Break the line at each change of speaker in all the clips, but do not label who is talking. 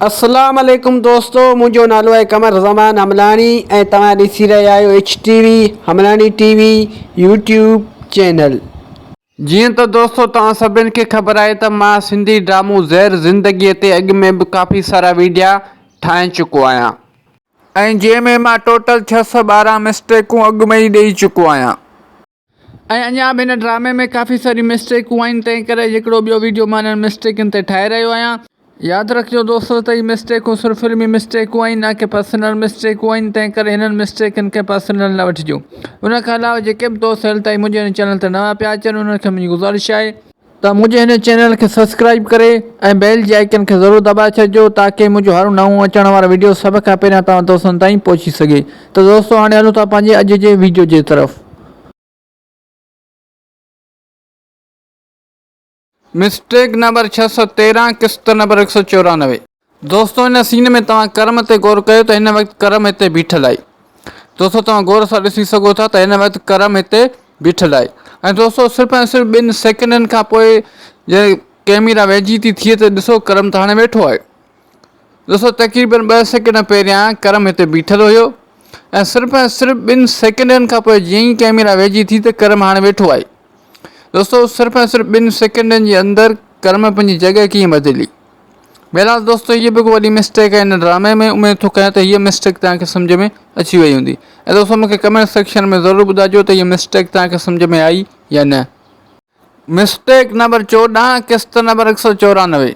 अस्सलाम वालेकुम दोस्तों, मुझो नालो है कमर ज़मान हमलानी ऐं तव्हां ॾिसी रहिया आहियो HTV हमलानी TV यूट्यूब चैनल। जीअं त दोस्तों तव्हां सभिनि खे ख़बर आहे त मां सिंधी ड्रामो ज़हर ज़िंदगीअ ते अॻु में बि काफ़ी सारा वीडिया ठाहे चुको आहियां ऐं जंहिंमें मां टोटल 612 मिस्टेकूं अॻु में ई ॾेई चुको आहियां ऐं अञा बि हिन ड्रामे में काफ़ी सारी मिस्टेकूं आहिनि। तंहिं करे हिकिड़ो ॿियो वीडियो मां हिननि मिस्टेकनि ते ठाहे रहियो आहियां। यादि रखिजो दोस्तों त हीअ मिस्टेकूं सिर्फ़ु फिल्मी मिस्टेकूं आहिनि, न कि पर्सनल मिस्टेकूं आहिनि। तंहिं करे हिननि मिस्टेकनि खे पर्सनल न वठिजो। उन खां अलावा जेके बि दोस्त हाल ताईं मुंहिंजे हिन चैनल ते नवां पिया अचनि उन्हनि खे मुंहिंजी गुज़ारिश आहे त मुंहिंजे हिन चैनल खे सब्सक्राइब करे ऐं बेल जे आइकन खे ज़रूरु दॿाए छॾिजो ताकी मुंहिंजो हर नओं अचण वारो वीडियो सभ खां पहिरियां तव्हां दोस्तनि ताईं पहुची सघे। त दोस्तों हाणे हलूं था पंहिंजे अॼु जे वीडियो जे तरफ़। मिस्टेक नंबर 613 किस्त नंबर 194। दोस्तों हिन सीन में तव्हां कर्म ते गौर कयो त हिन वक़्तु कर्म हिते बीठल आहे। दोस्तों तव्हां गौर सां ॾिसी सघो था त हिन वक़्तु कर्म हिते बीठल आहे ऐं दोस्तों सिर्फ़ु ऐं सिर्फ़ु 2 सेकेंडनि खां पोइ जे कैमरा वेझी थी थिए त ॾिसो कर्म त हाणे वेठो आहे। दोस्तों तक़रीबन 2 सेकेंड पहिरियां कर्म हिते बीठल हुयो ऐं सिर्फ़ु 2 सेकेंडनि खां पोइ जीअं ई कैमरा वेझी थी त कर्म हाणे वेठो आहे। दोस्तों सिर्फ़ु ऐं सिर्फ़ु 2 सेकेंडनि जे अंदरि कर्म पंहिंजी जॻह कीअं बदिली। बहरहाल दोस्तों ये भी को वॾी मिस्टेक है इन ड्रामे में। उम्मीद थो कयां त हीअ मिस्टेक तव्हांखे सम्झ में अची वई हूंदी ऐं दोस्तों मूंखे कमेंट सेक्शन में ज़रूरु ॿुधाइजो त हीअ मिस्टेक तव्हांखे सम्झ में आई या न। मिस्टेक नंबर 14 किस्त नंबर 194।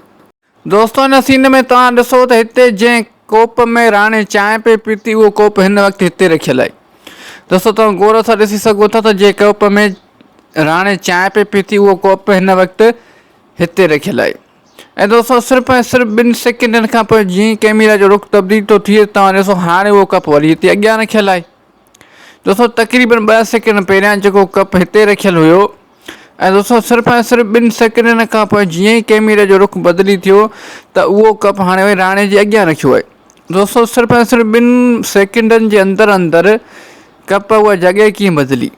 दोस्तों हिन सीन में तव्हां ॾिसो त हिते जंहिं कोप में राणे चांहि पई पीती उहो कोप हिन वक़्तु हिते रखियलु आहे। दोस्तों तव्हां गौर सां ॾिसी सघो था त जंहिं कोप में राणे चांहि पई पीती उहो कोप हिन वक़्तु हिते रखियलु आहे ऐं दोस्तों सिर्फ़ु ऐं सिर्फ़ु 2 सेकेंडनि खां पोइ जीअं कैमरा जो रुख तब्दील थो थिए तव्हां ॾिसो हाणे उहो कप वरी हिते अॻियां रखियलु आहे। दोस्तों तक़रीबन 2 सेकेंड पहिरियां जेको कप हिते रखियलु हुयो ऐं दोस्तों सिर्फ़ु ऐं सिर्फ़ु 2 सेकेंडनि खां पोइ जीअं ई कैमरा जो रुख बदिली थियो त उहो कप हाणे वरी राणे जे अॻियां रखियो आहे। दोस्तों सिर्फ़ु ऐं सिर्फ़ु 2 सेकेंडनि जे अंदरि कप उहा जॻह कीअं बदिली।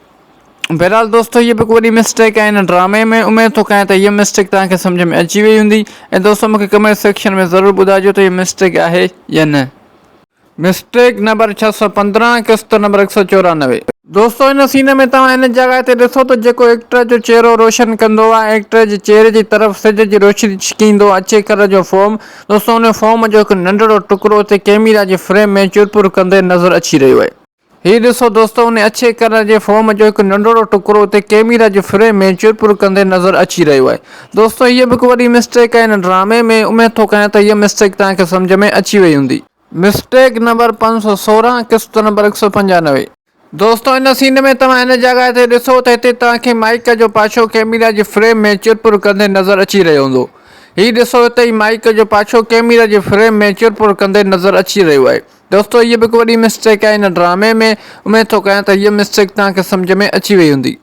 बहरहाल दोस्तों ये भी कोई मिस्टेक है इन ड्रामे में। उम्मीद तो कयां त ये मिस्टेक तव्हांखे सम्झ में अची वई हूंदी ऐं दोस्तों मूंखे कमेंट सेक्शन में ज़रूरु ॿुधाइजो त ये मिस्टेक आहे या न। मिस्टेक नंबर 615 किस्त नंबर 194। दोस्तों इन सीन में तव्हां इन जॻह ते ॾिसो त जेको एक्टर जो चेहरो रोशन कंदो आहे, एक्टर जे चेहरे जी तरफ़ सिज जी रोशनी छिकींदो अचे कलर जो फॉर्म। दोस्तों उन फॉर्म जो हिकु नंढड़ो टुकड़ो ते कैमरा जे फ्रेम में चुरपुर कंदे नज़र अची रहियो आहे। हीअ ॾिसो दोस्तों उन अच्छे कलर जे फॉर्म जो हिकु नंढड़ो टुकड़ो ते कैमरा जे फ्रेम में चुरपुर कंदे नज़र अची रहियो आहे। दोस्तों हीअ बि हिकु वॾी मिस्टेक आहे इन ड्रामे में। उम्मीद थो कयां त हीअ मिस्टेक तव्हांखे सम्झ में अची वई हूंदी। मिस्टेक नंबर 516 किस्त नंबर 195। दोस्तों इन सीन में तव्हां इन जॻह ते ॾिसो त हिते तव्हांखे माइक जो पाछो कैमरा जे फ्रेम में चुरपुर कंदे नज़र अची रहियो हूंदो। हीअ ॾिसो हिते ई माइक जो पाछो कैमरा जे फ्रेम में चुरपुर कंदे नज़र अची रहियो आहे। दोस्तों ये भी वॾी मिस्टेक आहे इन ड्रामे में। उम्मीद थो कयां त हीअ मिस्टेक तव्हांखे सम्झ में अची वई हूंदी।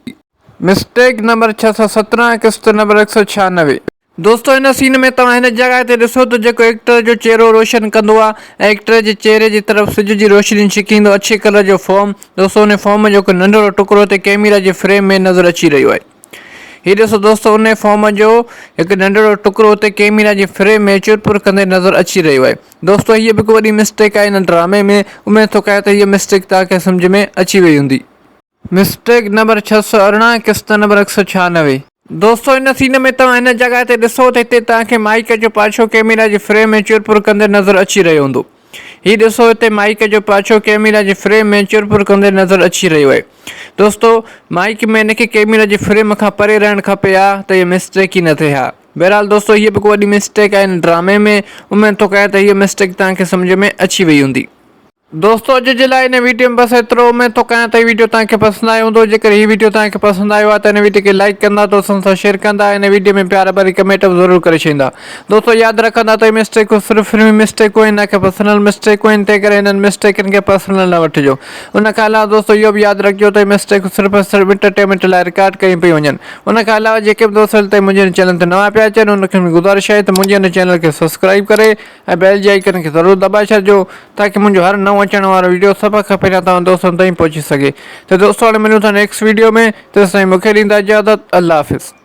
मिस्टेक नंबर 617 किस्त नंबर 196। दोस्तों इन सीन में तव्हां हिन जॻह ते ॾिसो त जेको एक्टर जो चेहरो रोशन कंदो आहे ऐं एक्टर जे चेहरे जी तरफ़ सिज जी रोशनी छिकींदो अच्छे कलर जो फॉर्म। दोस्तों उन फॉर्म जो हिकु नंढड़ो टुकड़ो ते कैमरा जे फ्रेम में नज़र अची रहियो आहे। हीअ ॾिसो दोस्तों उन फॉर्म जो हिकु नंढड़ो टुकड़ो ते कैमरा जे फ्रेम में चुरपुर कंदे नज़र अची रहियो आहे। दोस्तों हीअ बि हिकु वॾी मिस्टेक आहे इन ड्रामे में। उम्मीद थो कयां त हीअ मिस्टेक तव्हांखे सम्झ में अची वई हूंदी। मिस्टेक नंबर 618 किस्त नंबर 196। दोस्तों इन सीन में तव्हां हिन जॻह ते ॾिसो त हिते तव्हांखे माइक जो पाछो कैमरा जे फ्रेम में चुरपुर कंदे नज़र अची रहियो हूंदो। हीअ ॾिसो हिते माइक जो पाछो कैमरा जे फ्रेम में चुरपुर कंदे नज़र अची रहियो आहे। दोस्तों माइक में हिनखे कैमरा जे फ्रेम खां परे रहणु खपे हा त हीअ मिस्टेक ई न थिए हा। बहरहाल दोस्तों हीअ बि वॾी मिस्टेक आहे इन ड्रामे में। उम्मीद थो कयां त हीअ मिस्टेक तव्हांखे सम्झ में अची वई हूंदी। दोस्तों अॼु जे लाइ हिन वीडियो में बसि एतिरो। उम्मीद थो कयां त हीअ वीडियो तव्हांखे पसंदि आयो हूंदो। जेकर हीअ वीडियो तव्हांखे पसंदि आयो आहे त हिन वीडियो खे लाइक कंदा, दोस्तनि सां शेयर कंदा, हिन वीडियो में प्यार भरी कमेंट ज़रूरु करे छॾींदा। दोस्तों यादि रखंदा त हीअ मिस्टेकूं सिर्फ़ु फिल्मी मिस्टेकूं आहिनि, न कि पर्सनल मिस्टेकूं आहिनि। तंहिं करे हिननि मिस्टेकनि खे पर्सनल न वठिजो। उन खां अलावा दोस्तों इहो बि यादि रखिजो त हीअ मिस्टेकूं सिर्फ़ु सिर्फ़ु एंटरटेनमेंट लाइ रिकॉर्ड कयूं पेयूं वञनि। उन खां अलावा जेके बि दोस्त ताईं मुंहिंजे हिन चैनल ते नवां पिया अचनि उनखे गुज़ारिश आहे त मुंहिंजे हिन चैनल खे सब्सक्राइब करे ऐं बेल जे आइकन खे ज़रूरु दॿाए छॾिजो ताकी मुंहिंजो हर नओं अचण वारो वीडियो सभ खां पहिरियां तव्हां दोस्तनि ताईं पहुची सघे। त दोस्तों हाणे मिलूं था नेक्स्ट वीडियो में। तेसिताईं मूंखे ॾींदा इजाज़त। अल्लाह हाफ़िज़।